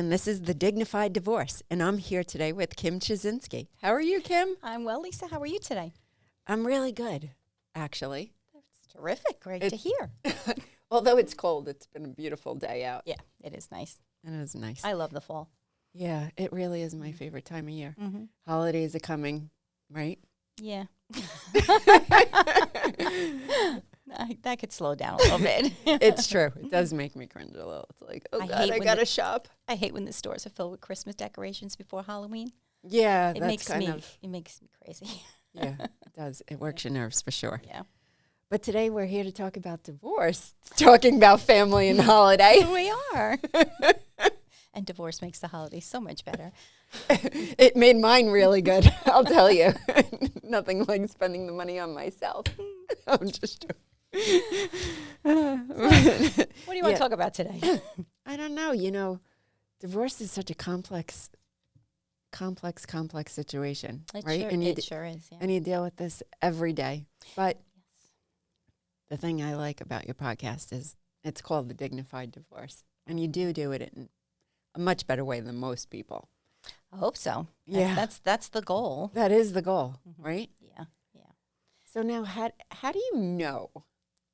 and this is the Dignified Divorce, and I'm here today with Kim Ciesinski. How are you, Kim? I'm well, Lisa. How are you today? I'm really good, actually. That's terrific. Great to hear. Although it's cold, it's been a beautiful day out. Yeah, it is nice. It is nice. I love the fall. Yeah, it really is my favorite time of year. Mm-hmm. Holidays are coming, right? Yeah. That could slow down a little bit. It's true. It does make me cringe a little. It's like, oh, God, I got to shop. I hate when the stores are filled with Christmas decorations before Halloween. Yeah, It that's makes me crazy. Yeah, it does. It works your nerves for sure. Yeah. But today we're here to talk about divorce, talking about family and holiday. We are. And divorce makes the holidays so much better. It made mine really good, I'll tell you. Nothing like spending the money on myself. I'm just joking. What do you want to talk about today? I don't know. You know, divorce is such a complex situation, right? It sure is. Yeah. And you deal with this every day. But the thing I like about your podcast is it's called the Dignified Divorce. And you do it in a much better way than most people. I hope so. Yeah. That's the goal. That is the goal, right? Yeah. Yeah. So now how do you know,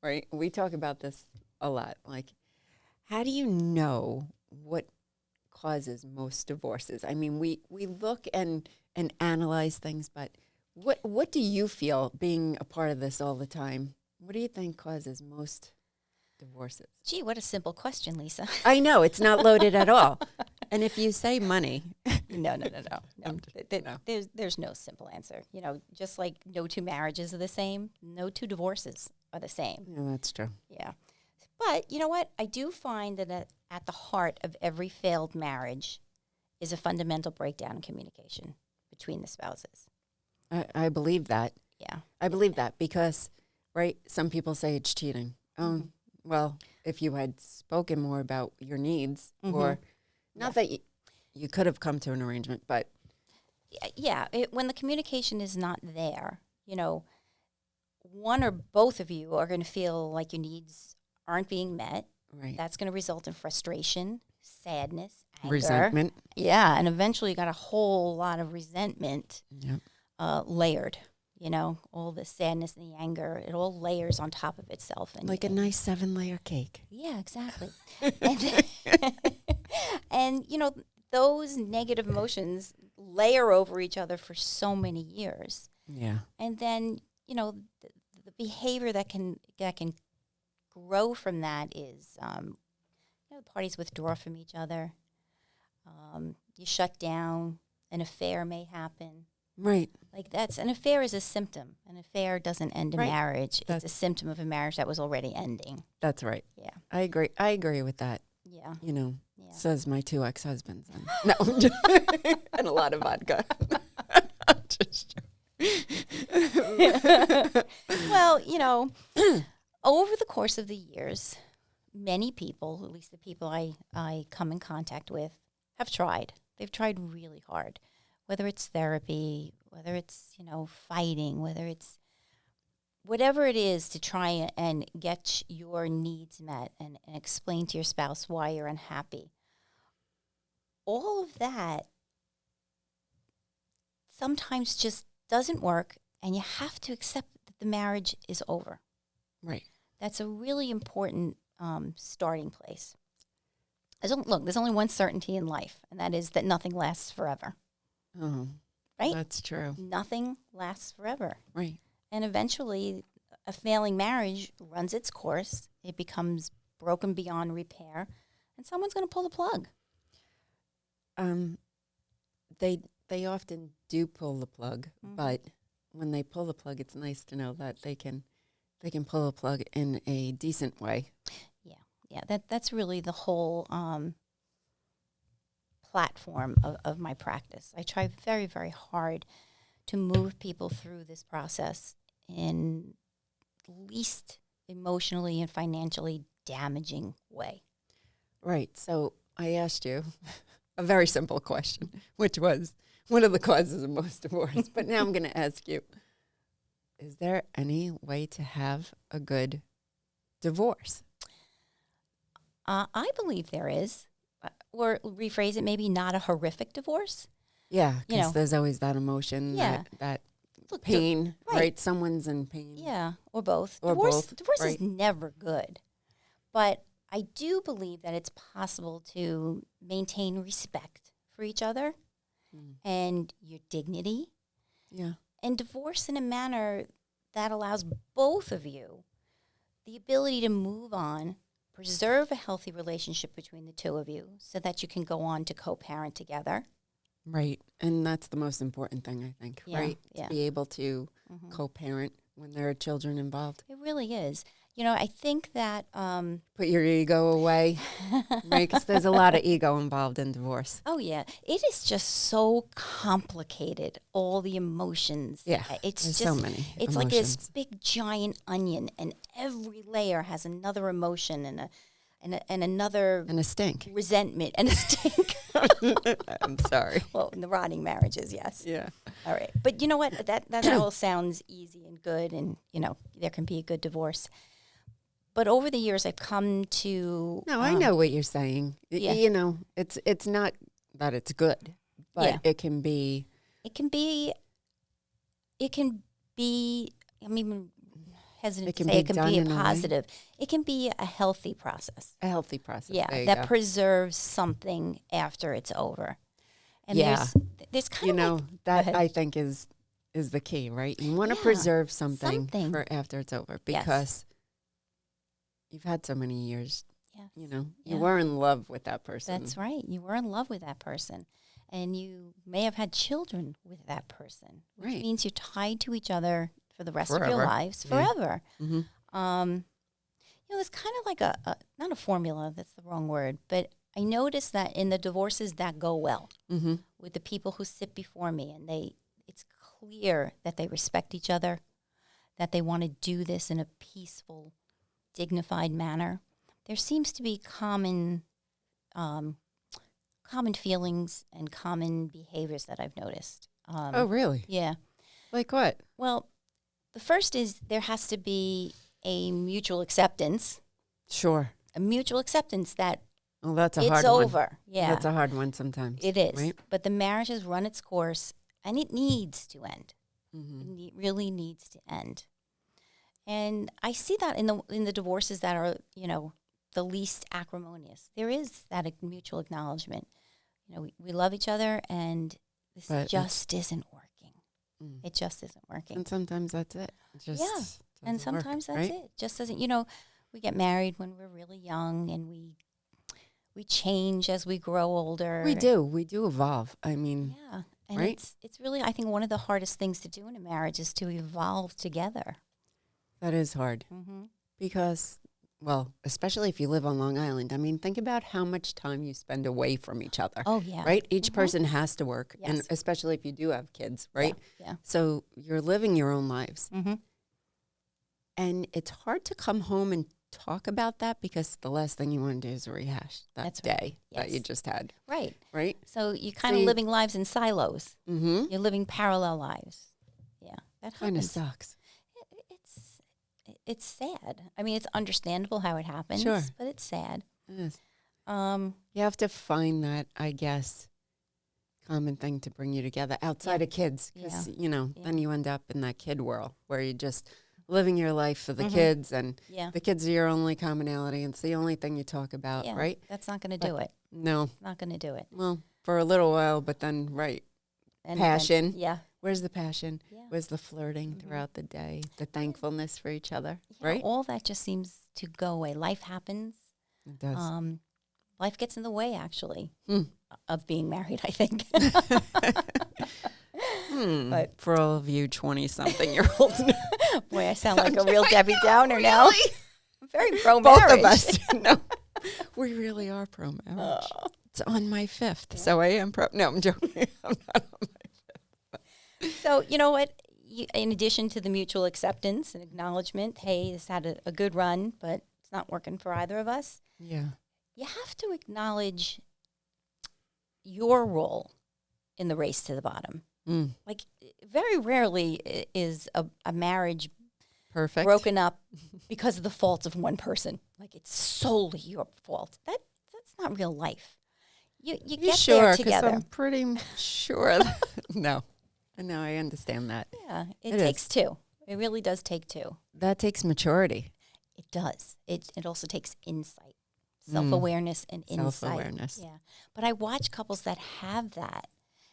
right? We talk about this a lot. Like, how do you know what causes most divorces? I mean, we look and analyze things, but what do you feel being a part of this all the time? What do you think causes most divorces? Gee, what a simple question, Lisa. I know, it's not loaded at all. And if you say money. No. There's no simple answer. You know, just like no two marriages are the same, no two divorces are the same. Yeah, that's true. Yeah. But you know what? I do find that at the heart of every failed marriage is a fundamental breakdown in communication between the spouses. I believe that. Yeah. I believe that because, right, some people say it's cheating. Well, if you had spoken more about your needs or not that you could have come to an arrangement, but. Yeah. When the communication is not there, you know, one or both of you are going to feel like your needs aren't being met. Right. That's going to result in frustration, sadness, anger. Resentment. Yeah. And eventually you got a whole lot of resentment layered. You know, all the sadness and the anger, it all layers on top of itself. And, like a nice 7-layer cake. Yeah, exactly. And, you know, those negative emotions layer over each other for so many years. Yeah. And then, you know, the behavior that can grow from that is, you know, parties withdraw from each other. You shut down. An affair may happen. Right. Like an affair is a symptom. An affair doesn't end a marriage. It's a symptom of a marriage that was already ending. That's right. Yeah. I agree with that. Yeah. You know, Yeah. says my 2 ex-husbands. No, I'm just and a lot of vodka. I'm just Well, you know, over the course of the years, many people, at least the people I come in contact with, have tried. They've tried really hard. Whether it's therapy, whether it's, you know, fighting, whether it's whatever it is to try and get your needs met and explain to your spouse why you're unhappy. All of that sometimes just doesn't work, and you have to accept that the marriage is over. Right. That's a really important starting place. There's only one certainty in life, and that is that nothing lasts forever. Oh, right? That's true. Nothing lasts forever. Right. And eventually, a failing marriage runs its course. It becomes broken beyond repair, and someone's going to pull the plug. They often do pull the plug, but when they pull the plug, it's nice to know that they can pull a plug in a decent way. Yeah. That's really the whole platform of my practice. I try very, very hard to move people through this process in least emotionally and financially damaging way. Right. So I asked you a very simple question, which was, what are the causes of most divorce? But now I'm going to ask you, is there any way to have a good divorce? I believe there is. or rephrase it, maybe not a horrific divorce. Yeah, You know. because there's always that emotion, Yeah. that Look, pain, right. right? Someone's in pain. Yeah, or both. Or both, Divorce is right. never good. But I do believe that it's possible to maintain respect for each other and your dignity, Yeah. and divorce in a manner that allows both of you the ability to move on, preserve a healthy relationship between the two of you so that you can go on to co-parent together. Right. And that's the most important thing, I think, Yeah, right? yeah. To be able to co-parent when there are children involved. It really is. You know, I think that... Put your ego away, right? Because there's a lot of ego involved in divorce. Oh, yeah. It is just so complicated, all the emotions. Yeah, It's there's just, so many it's like this emotions. big giant onion, and every layer has another emotion and another And a stink. resentment and a stink. I'm sorry. Well, in the rotting marriages, yes. Yeah. All right. But you know what? That all sounds easy and good, and, you know, there can be a good divorce. But over the years, I've come to... No, I know what you're saying. Yeah. You know, it's not that it's good, but Yeah. it can be... It can be, I'm even hesitant It to can say be it can done be a in a way. positive. It can be a healthy process. A healthy process. Yeah, There you that go. preserves something after it's over. And Yeah. there's kind You of know, like... that ahead. I think is the key, right? You want to Yeah, preserve something something. for after it's over Yes. because you've had so many years, Yes. you know, Yeah. you were in love with that person. That's right. You were in love with that person. And you may have had children with that person, which Right. means you're tied to each other for the rest of your Forever. lives, Yeah. forever. Mm-hmm. You know, it's kind of like not a formula, that's the wrong word, but I noticed that in the divorces that go well Mm-hmm. with the people who sit before me, and it's clear that they respect each other, that they want to do this in a peaceful, dignified manner. There seems to be common feelings and common behaviors that I've noticed. Oh, really? Yeah. Like what? Well, the first is there has to be a mutual acceptance Sure. that Well, that's a it's hard over. one. Yeah, That's a hard one sometimes. it is. Right? But the marriage has run its course, and it needs to end. Mm-hmm. It really needs to end. And I see that in the divorces that are, you know, the least acrimonious. There is that mutual acknowledgement. You know, we love each other, and this But just isn't working. Mm. It just isn't working. And sometimes that's it. It just Yeah. And doesn't work, sometimes that's right? it. Just doesn't, you know, we get married when we're really young, and we change as we grow older. We do evolve. I mean, Yeah. And right? it's really, I think, one of the hardest things to do in a marriage is to evolve together. that is hard Mm-hmm. because, well, especially if you live on Long Island. I mean, think about how much time you spend away from each other. Oh, yeah. Right? Each person has to work, and Yes. especially if you do have kids, right? Yeah. So you're living your own lives. Mm-hmm. And it's hard to come home and talk about that because the last thing you want to do is rehash that That's right. day that you Yes. just had, Right. right? So you're kind of See- living lives in silos. Mm-hmm. You're living parallel lives. Yeah. That Kind of happens. sucks. It's sad. I mean, it's understandable how it happens, Sure. but it's sad. It is. Um, You have to find that, I guess, common thing to bring you together outside of kids. Because, you know, then you end up in that kid world where you're just living your life for the kids, and yeah. the kids are your only commonality. And it's the only thing you talk about, Yeah. right? That's not going to do it. No. Not going to do it. Well, for a little while, but then, right. And Passion. yeah. Where's the passion? Yeah. Where's the flirting throughout the day? The thankfulness for each other, Yeah, right? all that just seems to go away. Life happens. It does. Life gets in the way, actually, Mm. of being married, I think. But For all of you 20-something-year-olds, boy, I sound like a real Debbie Downer now. I'm very pro-marriage. both of us. No, we really are pro-marriage. It's on my 5th, so I am pro. No, I'm joking. I'm not on my 5th. So, you know what? In addition to the mutual acceptance and acknowledgement, hey, this had a good run, but it's not working for either of us. Yeah. You have to acknowledge your role in the race to the bottom. Mm. Like, very rarely is a marriage Perfect. broken up because of the faults of one person. Like, it's solely your fault. That's not real life. You You get sure? there 'Cause together. I'm pretty sure. No, I understand that. Yeah, it It takes is. two. It really does take two. That takes maturity, It does. It also takes insight, Mm. self-awareness and insight. self-awareness. Yeah. But I watch couples that have that,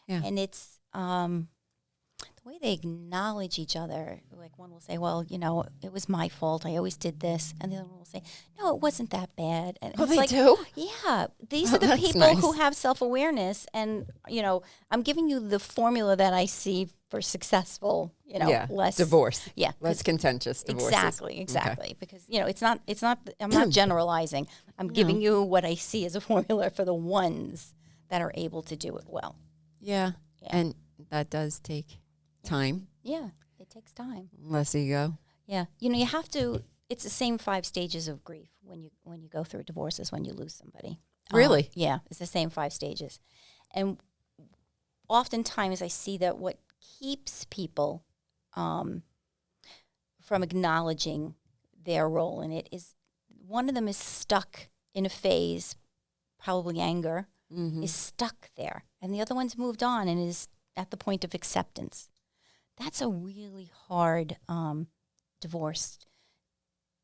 Yeah. and it's the way they acknowledge each other. Like one will say, well, it was my fault. I always did this. And the other one will say, no, it wasn't that bad. And Oh, it's they like, do? yeah, these Oh, are the that's people who nice. have self-awareness. And, I'm giving you the formula that I see for successful, Yeah. less Divorce. Yeah. Less 'cause- contentious divorces. Exactly. Because, it's not, I'm not generalizing. I'm giving you what I see as a formula for the ones that are able to do it well. Yeah. Yeah. And that does take time, Yeah. It takes time. less ego. Yeah, you have to. It's the same 5 stages of grief when you go through a divorce as when you lose somebody. Really? Yeah, it's the same 5 stages, and oftentimes I see that what keeps people from acknowledging their role in it is one of them is stuck in a phase, probably anger, Mm-hmm. is stuck there, and the other one's moved on and is at the point of acceptance. That's a really hard divorce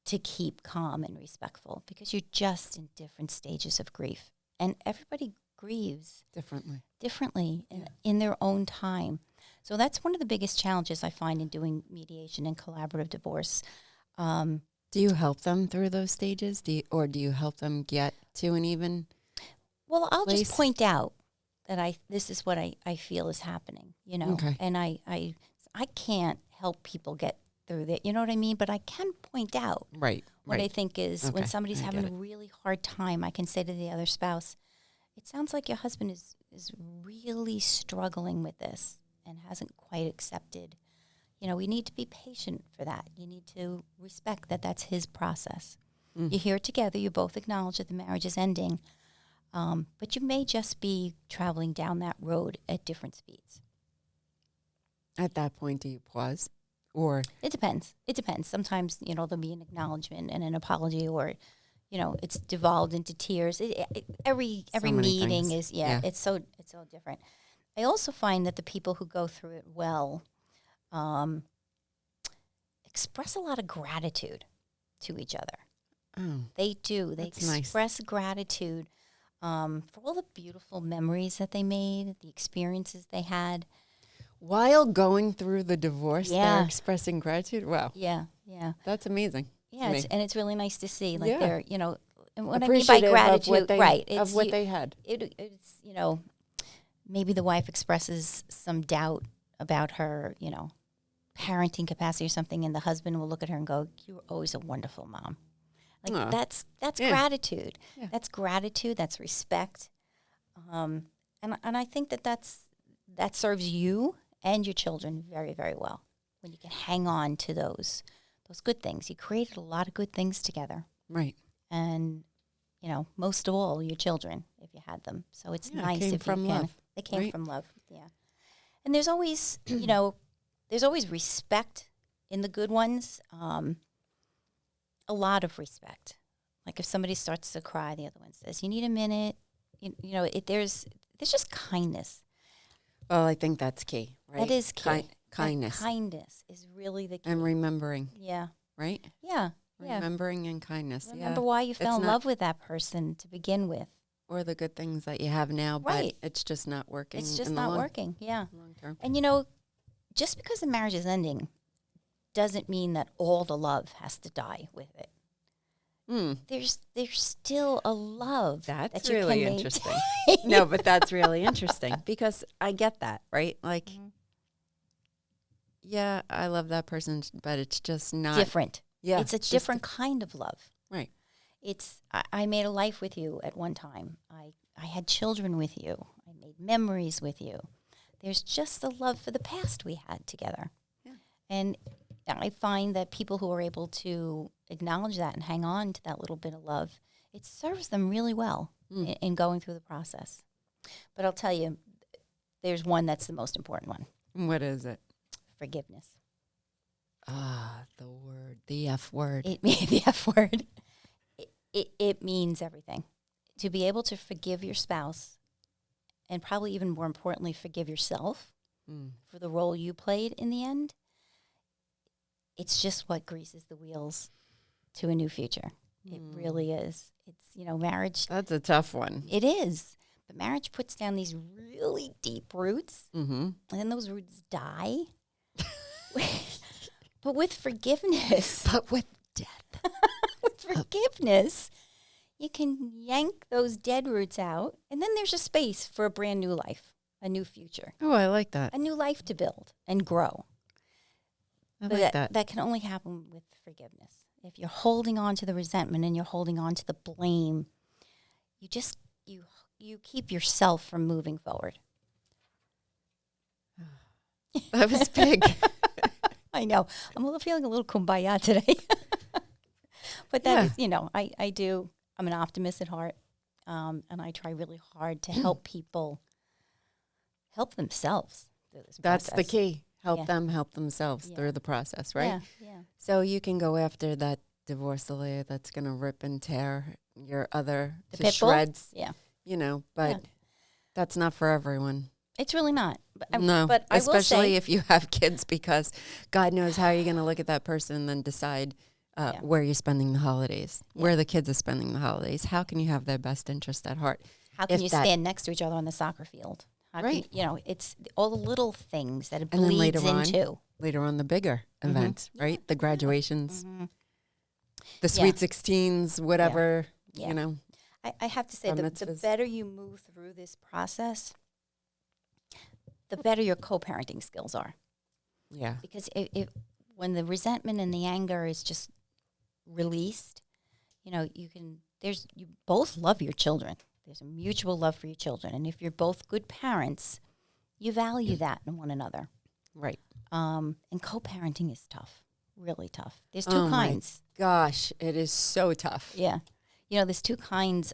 to keep calm and respectful because you're just in different stages of grief. And everybody grieves differently in their own time. So that's one of the biggest challenges I find in doing mediation and collaborative divorce. Do you help them through those stages? Or do you help them get to an even Well, I'll place? just point out that this is what I feel is happening, Okay. and I can't help people get through that, you know what I mean? But I can point out Right. what right. I think is when Okay, somebody's I having get a it. really hard time, I can say to the other spouse, it sounds like your husband is really struggling with this and hasn't quite accepted. We need to be patient for that. You need to respect that that's his process. Mm. You're here together. You both acknowledge that the marriage is ending. But you may just be traveling down that road at different speeds. At that point, do you pause? Or It depends. Sometimes, there'll be an acknowledgement and an apology or, it's devolved into tears. Every many meeting things. is, Yeah. it's so different. I also find that the people who go through it well express a lot of gratitude to each other. oh, They do. They That's nice. express gratitude for all the beautiful memories that they made, the experiences they had. while going through the divorce, Yeah. they're expressing gratitude. Wow, Yeah. that's amazing. Yeah, to me. and it's really nice to see. Like Yeah. they're, and what I mean by Appreciative gratitude, of what they, right? of what they had. It's maybe the wife expresses some doubt about her, parenting capacity or something, and the husband will look at her and go, "You're always a wonderful mom." Like Aw. that's Yeah. gratitude. Yeah. That's gratitude. That's respect. And I think that serves you and your children very, very well when you can hang on to those good things. You created a lot of good things together. Right. And most of all your children if you had them, so it's Yeah, it nice came if from you can love, they came right? from love. Yeah. And there's always there's always respect in the good ones, a lot of respect. Like if somebody starts to cry, the other one says, you need a minute. There's just kindness. Well, I think that's key, right? That is key. Kindness. Kindness is really the key. And remembering, Yeah. right? Yeah. Remembering and kindness. Remember yeah. why you fell in not- love with that person to begin with. Or the good things that you have now, Right. but it's just not working. It's just in the not long, working. Yeah. long term. And just because the marriage is ending doesn't mean that all the love has to die with it. There's still a love That's that you really can interesting. maintain. No, but that's really interesting because I get that, right? Like, yeah, I love that person, but it's just not Different. Yeah, It's a just- different kind of love. Right. I made a life with you at one time. I had children with you. I made memories with you. There's just the love for the past we had together. Yeah. And I find that people who are able to acknowledge that and hang on to that little bit of love, it serves them really well in going through the process. But I'll tell you, there's one that's the most important one. What is it? Forgiveness. Ah, the F word. The F word. It means everything. To be able to forgive your spouse and probably even more importantly, forgive yourself Mm. for the role you played in the end, it's just what greases the wheels to a new future. It really is. It's, marriage, That's a tough one. it is. But marriage puts down these really deep roots, Mm-hmm. and then those roots die. But with forgiveness, But with death. with forgiveness, you can yank those dead roots out, and then there's a space for a brand new life, a new future, Oh, I like that. a new life to build and grow. I But like that. that can only happen with forgiveness. If you're holding on to the resentment and you're holding on to the blame, you keep yourself from moving forward. That was big. I know. I'm feeling a little kumbaya today. But that is, I'm an optimist at heart. And I try really hard to help people help themselves through this That's the process. key. Help Yeah. them help themselves Yeah. through the process, right? Yeah, yeah. So you can go after that divorce lawyer that's going to rip and tear your other The to pit bull? shreds, Yeah. But Yeah. that's not for everyone. It's really not. But No, but I will especially say, if you have kids, because God knows how you're going to look at that person and then decide Yeah. where you're spending the holidays, Yeah. where the kids are spending the holidays. How can you have their best interest at heart? how can if you that- stand next to each other on the soccer field? How Right. Can, it's all the little things that it And then bleeds later on, into. Later on, the bigger events, right? The graduations, the Yeah. sweet 16s, whatever, Yeah. I have to say, Bar the mitzvahs. better you move through this process, the better your co-parenting skills are. Yeah. Because when the resentment and the anger is just released, you both love your children. There's a mutual love for your children. And if you're both good parents, you value that in one another. Right. And co-parenting is tough, really tough. There's two Oh my kinds. Gosh, it is so tough. Yeah. There's two kinds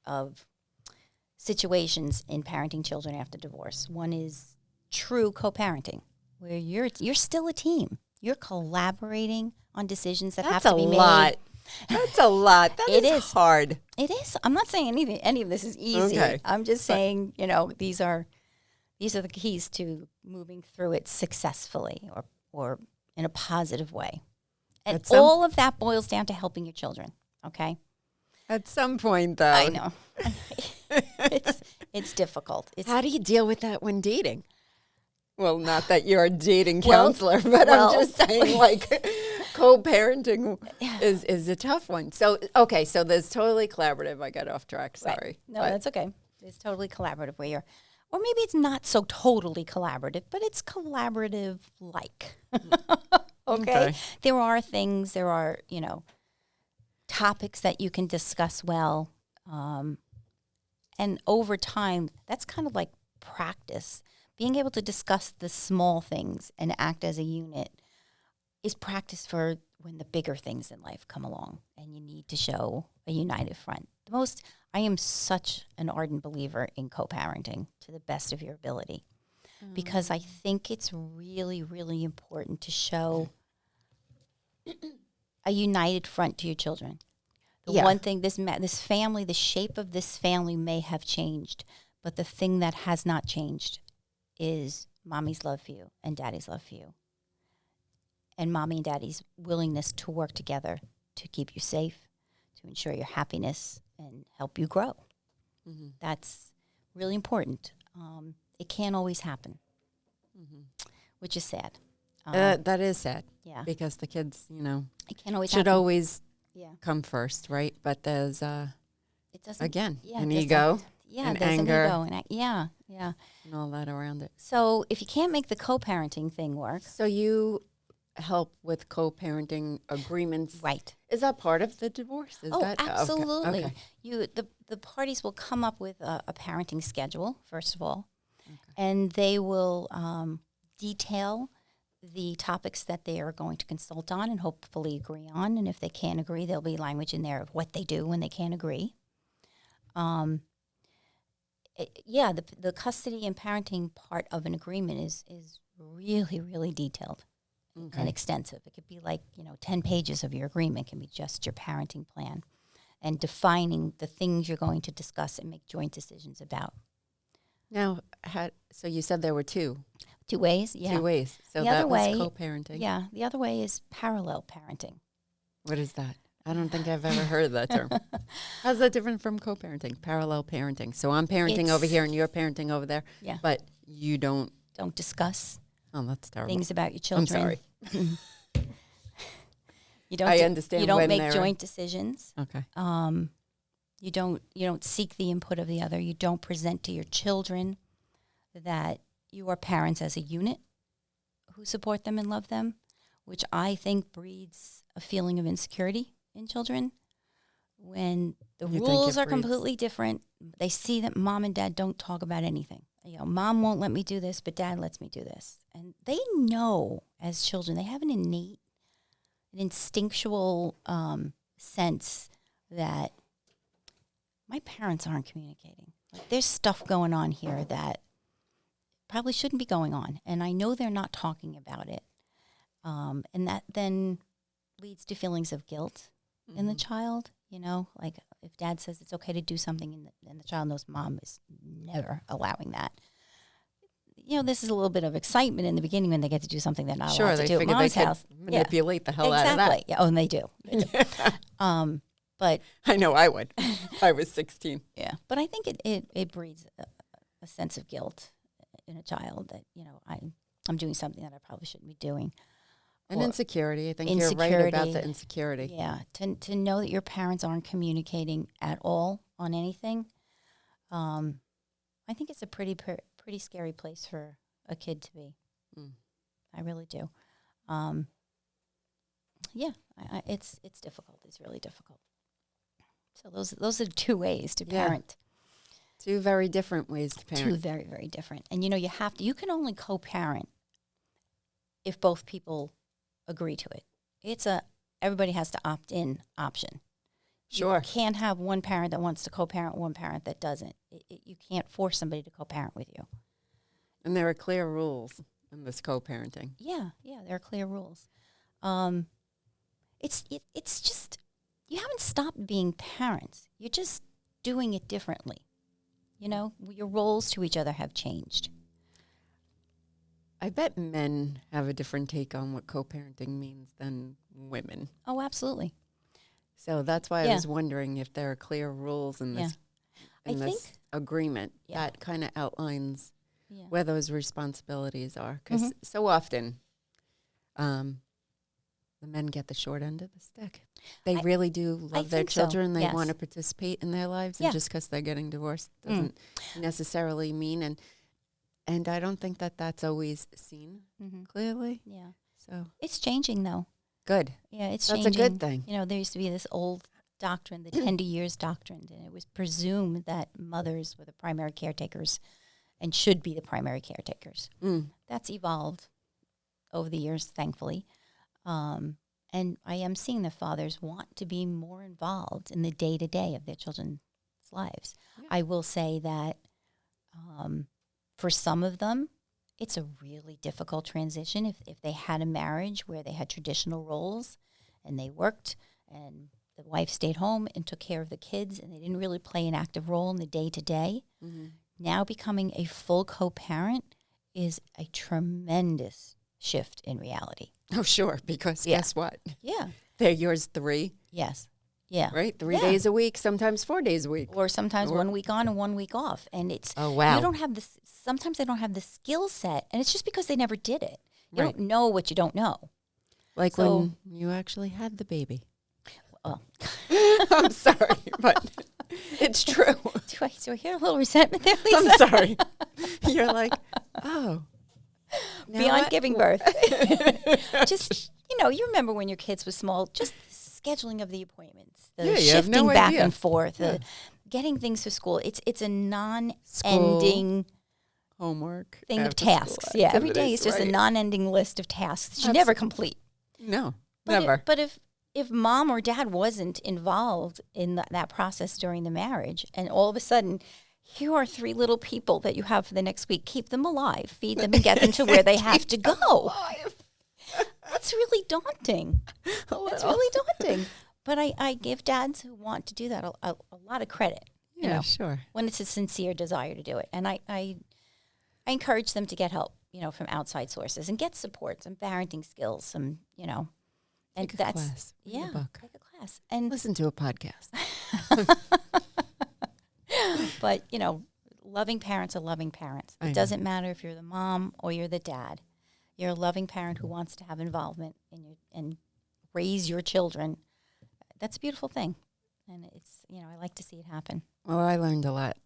of situations in parenting children after divorce. One is true co-parenting, where you're still a team. You're collaborating on decisions that have That's to a be lot. made. That's a lot. That It is is. hard. It is. I'm not saying any of this is easy. Okay. I'm just saying, these are the keys to moving through it successfully or in a positive way. And At some- all of that boils down to helping your children. Okay. At some point, though. I know. It's difficult. How do you deal with that when dating? Well, not that you're a dating Well- counselor, but well- I'm just saying, like, co-parenting is a tough one. So, okay, so there's totally collaborative. I got off track. Sorry. Right. No, But- that's okay. It's totally collaborative where or maybe it's not so totally collaborative, but it's collaborative like. Okay. There are things, topics that you can discuss well. And over time, that's kind of like practice. Being able to discuss the small things and act as a unit is practice for when the bigger things in life come along and you need to show a united front. I am such an ardent believer in co-parenting to the best of your ability because I think it's really, really important to show a united front to your children. The one thing, this family, the shape of this family may have changed, but the thing that has not changed is mommy's love for you and daddy's love for you. And mommy and daddy's willingness to work together to keep you safe, to ensure your happiness, and help you grow. Mm-hmm. That's really important. It can't always happen, which is sad. That is sad. Yeah. Because the kids, It can't always should happen. always Yeah. come first, right? But there's, It doesn't. again, Yeah, an it doesn't- ego Yeah, and there's anger. an ego. Yeah, yeah. and all that around it. So if you can't make the co-parenting thing work, So you help with co-parenting agreements. right. Is that part of the divorce? Is that okay, Absolutely. Okay. The parties will come up with a parenting schedule, first of all, and they will detail the topics that they are going to consult on and hopefully agree on. And if they can't agree, there'll be language in there of what they do when they can't agree. The custody and parenting part of an agreement is really, really detailed and extensive. It could be like, 10 pages of your agreement can be just your parenting plan and defining the things you're going to discuss and make joint decisions about. Now, so you said there were two ways. Yeah. ways. So The other that was way, co-parenting. Yeah. The other way is parallel parenting. What is that? I don't think I've ever heard of that term. How's that different from co-parenting? Parallel parenting. So I'm parenting over here and you're parenting over there. Yeah. But you don't discuss. Oh, that's terrible. Things about your children. I'm sorry. You don't. I understand. You don't make joint decisions. Okay. You don't seek the input of the other. You don't present to your children that you are parents as a unit who support them and love them, which I think breeds a feeling of insecurity in children. When the rules are completely different, they see that mom and dad don't talk about anything. Mom won't let me do this, but dad lets me do this. And they know as children, they have an innate, an instinctual sense that my parents aren't communicating. Like, there's stuff going on here that probably shouldn't be going on. And I know they're not talking about it. And that then leads to feelings of guilt in the child. Like if dad says it's okay to do something and the child knows mom is never allowing that. This is a little bit of excitement in the beginning when they get to do something they're not allowed to do at mom's house. Manipulate the hell out of that. Yeah, and they do. But I know I would. I was 16. Yeah, but I think it breeds a sense of guilt in a child that I'm doing something that I probably shouldn't be doing. And insecurity. I think you're right about the insecurity. Yeah, to know that your parents aren't communicating at all on anything, I think it's a pretty scary place for a kid to be. I really do. It's difficult. It's really difficult. So those are two ways to parent. Two very different ways to parent. Two very, very different. And you can only co-parent if both people agree to it. Everybody has to opt in option. Sure. You can't have one parent that wants to co-parent, one parent that doesn't. You can't force somebody to co-parent with you. And there are clear rules in this co-parenting. Yeah, there are clear rules. It's just, you haven't stopped being parents. You're just doing it differently. Your roles to each other have changed. I bet men have a different take on what co-parenting means than women. Oh, absolutely. So that's why I was wondering if there are clear rules in this agreement that kind of outlines where those responsibilities are. Because so often the men get the short end of the stick. They really do love their children. They want to participate in their lives. And just because they're getting divorced doesn't necessarily mean. And I don't think that that's always seen clearly. Yeah. So it's changing, though. Good. Yeah, it's That's changing. a good thing. There used to be this old doctrine, the tender years doctrine, and it was presumed that mothers were the primary caretakers and should be the primary caretakers. That's evolved over the years, thankfully. And I am seeing that fathers want to be more involved in the day-to-day of their children's lives. Yeah. I will say that for some of them, it's a really difficult transition. If they had a marriage where they had traditional roles and they worked and the wife stayed home and took care of the kids and they didn't really play an active role in the day-to-day, now becoming a full co-parent is a tremendous shift in reality. Oh, sure, because guess what? Yeah. They're yours 3. Yes. Yeah. Right? 3 days a week, sometimes 4 days a week. Or sometimes 1 week on and 1 week off. And it's, oh, wow. You don't have this, sometimes they don't have the skill set, and it's just because they never did it. You don't know what you don't know. Like when you actually had the baby. Well, I'm sorry, but it's true. Do I hear a little resentment there, Lisa? I'm sorry. You're like, oh. Beyond giving birth. Just, you remember when your kids were small, just the scheduling of the appointments, the shifting back and forth, getting things for school. It's a non-ending homework thing of tasks. Yeah, every day is just a non-ending list of tasks that you never complete. No, never. But if mom or dad wasn't involved in that process during the marriage, and all of a sudden, here are 3 little people that you have for the next week. Keep them alive, feed them, and get them to where they have to go. That's really daunting. That's really daunting. But I give dads who want to do that a lot of credit. you know, sure. when it's a sincere desire to do it. And I encourage them to get help, you know, from outside sources and get support, some parenting skills, some, you know, and Take a that's class, read a book, take a class and listen to a podcast. But, you know, loving parents are loving parents. I It know. doesn't matter if you're the mom or you're the dad. You're a loving parent who wants to have involvement and raise your children. That's a beautiful thing. And it's, you know, I like to see it happen. Well, I learned a lot.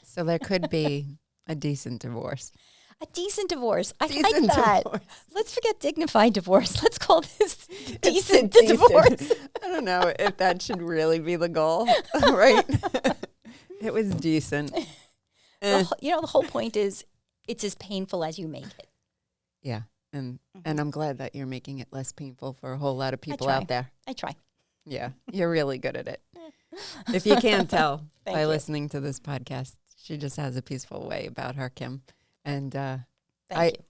So there could be a decent divorce. A decent divorce. I Decent like that. divorce. Let's forget dignified divorce. Let's call this It's decent decent. divorce. I don't know if that should really be the goal, right? It was decent. You know, the whole point is it's as painful as you make it. Yeah. And I'm glad that you're making it less painful for a whole lot of people try. out there. I try. Yeah. You're really good at it. If you can't tell Thank by you. listening to this podcast, she just has a peaceful way about her, Kim. And Thank you.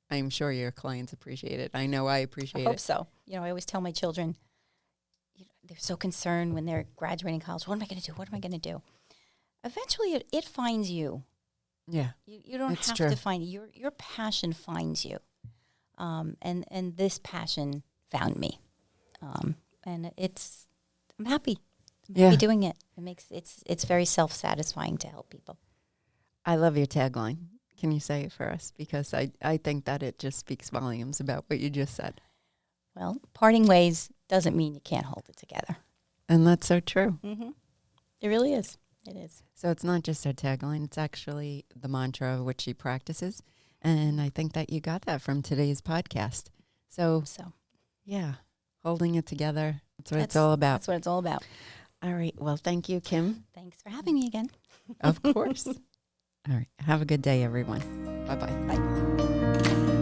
I'm sure your clients appreciate it. I know I I appreciate hope it. so. You know, I always tell my children, you know, they're so concerned when they're graduating college. What am I going to do? What am I going to do? Eventually, it finds you. Yeah. You don't It's have true. to find it. Your passion finds you. And this passion found me. And I'm happy. I'm Yeah. happy doing it. It's very self-satisfying to help people. I love your tagline. Can you say it for us? Because I think that it just speaks volumes about what you just said. Well, parting ways doesn't mean you can't hold it together. And that's so true. Mm-hmm. It really is. It is. So it's not just her tagline. It's actually the mantra of which she practices. And I think that you got that from today's podcast. So, So yeah, holding it together. That's what it's all about. That's what it's all about. All right. Well, thank you, Kim. Thanks for having me again. Of course. All right. Have a good day, everyone. Bye-bye. Bye.